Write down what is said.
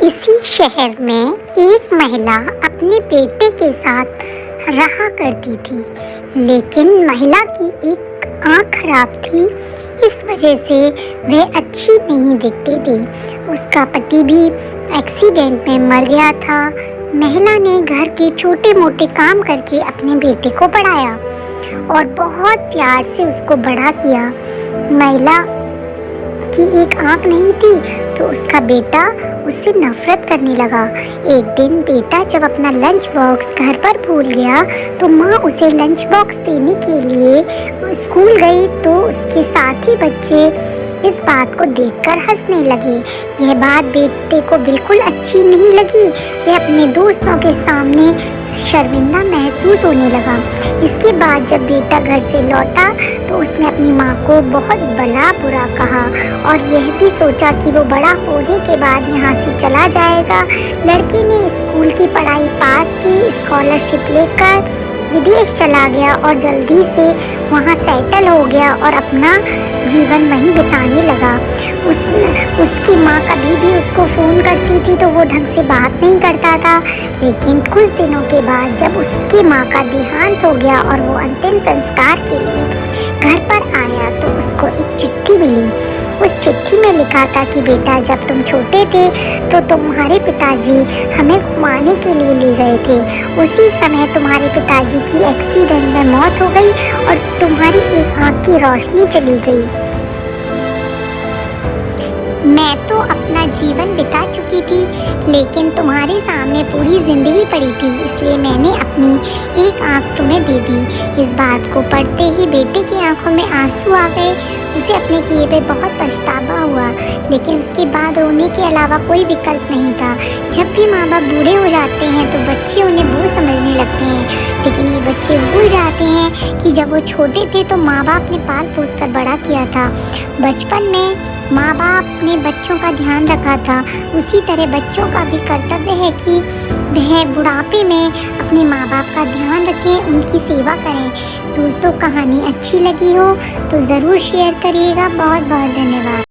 किसी शहर में एक महिला अपने बेटे के साथ रहा करती थी, लेकिन महिला की एक आंख खराब थी। इस वजह से वह अच्छी नहीं दिखती थी। उसका पति भी एक्सीडेंट में मर गया था। महिला ने घर के छोटे मोटे काम करके अपने बेटे को पढ़ाया और बहुत प्यार से उसको बड़ा किया। महिला की एक आंख नहीं थी तो उसका बेटा उससे नफरत करने लगा। एक दिन बेटा जब अपना लंच बॉक्स घर पर भूल गया तो माँ उसे लंच बॉक्स देने के लिए स्कूल गई, तो उसके साथी बच्चे इस बात को देखकर हंसने लगे। यह बात बेटे को बिल्कुल अच्छी नहीं लगी। वह अपने दोस्तों के सामने शर्मिंदा महसूस होने लगा। इसके बाद जब बेटा घर से लौटा तो उसने अपनी माँ को बहुत भला बुरा कहा और यह भी सोचा कि वो बड़ा होने के बाद यहाँ से चला जाएगा। लड़के ने स्कूल की पढ़ाई पास की, स्कॉलरशिप लेकर विदेश चला गया और जल्दी से वहाँ सेटल हो गया और अपना जीवन वहीं बिताने लगा। उसकी माँ कभी भी उसको फ़ोन करती थी तो वो ढंग से बात नहीं करता था। लेकिन कुछ दिनों के बाद जब उसकी माँ का देहांत हो गया और वो अंतिम संस्कार के लिए घर पर आया तो उसको एक चिट्ठी मिली। उस चिट्ठी में लिखा था कि बेटा, जब तुम छोटे थे तो तुम्हारे पिताजी हमें घुमाने के लिए ले गए थे। उसी समय तुम्हारे पिताजी की एक्सीडेंट में मौत हो गई और तुम्हारी एक आँख की रोशनी चली गई। मैं तो अपना जीवन बिता चुकी थी, लेकिन तुम्हारे सामने पूरी जिंदगी पड़ी थी, इसलिए मैंने अपनी एक आँख तुम्हें दे दी। इस बात को पढ़ते ही बेटे की आंखों में आंसू आ गए। उसे अपने किए पे बहुत पछतावा हुआ, लेकिन उसके बाद रोने के अलावा कोई विकल्प नहीं था। जब भी माँ बाप बूढ़े हो जाते हैं तो बच्चे उन्हें बोझ समझने लगते हैं, लेकिन ये बच्चे भूल जाते हैं कि जब वो छोटे थे तो माँ बाप ने पाल पोस कर बड़ा किया था। बचपन में माँ बाप ने बच्चों का ध्यान रखा था, उसी तरह बच्चों का भी कर्तव्य है कि वह बुढ़ापे में अपने माँ बाप का ध्यान रखें, उनकी सेवा करें। दोस्तों, कहानी अच्छी लगी हो तो ज़रूर शेयर करिएगा। बहुत बहुत धन्यवाद।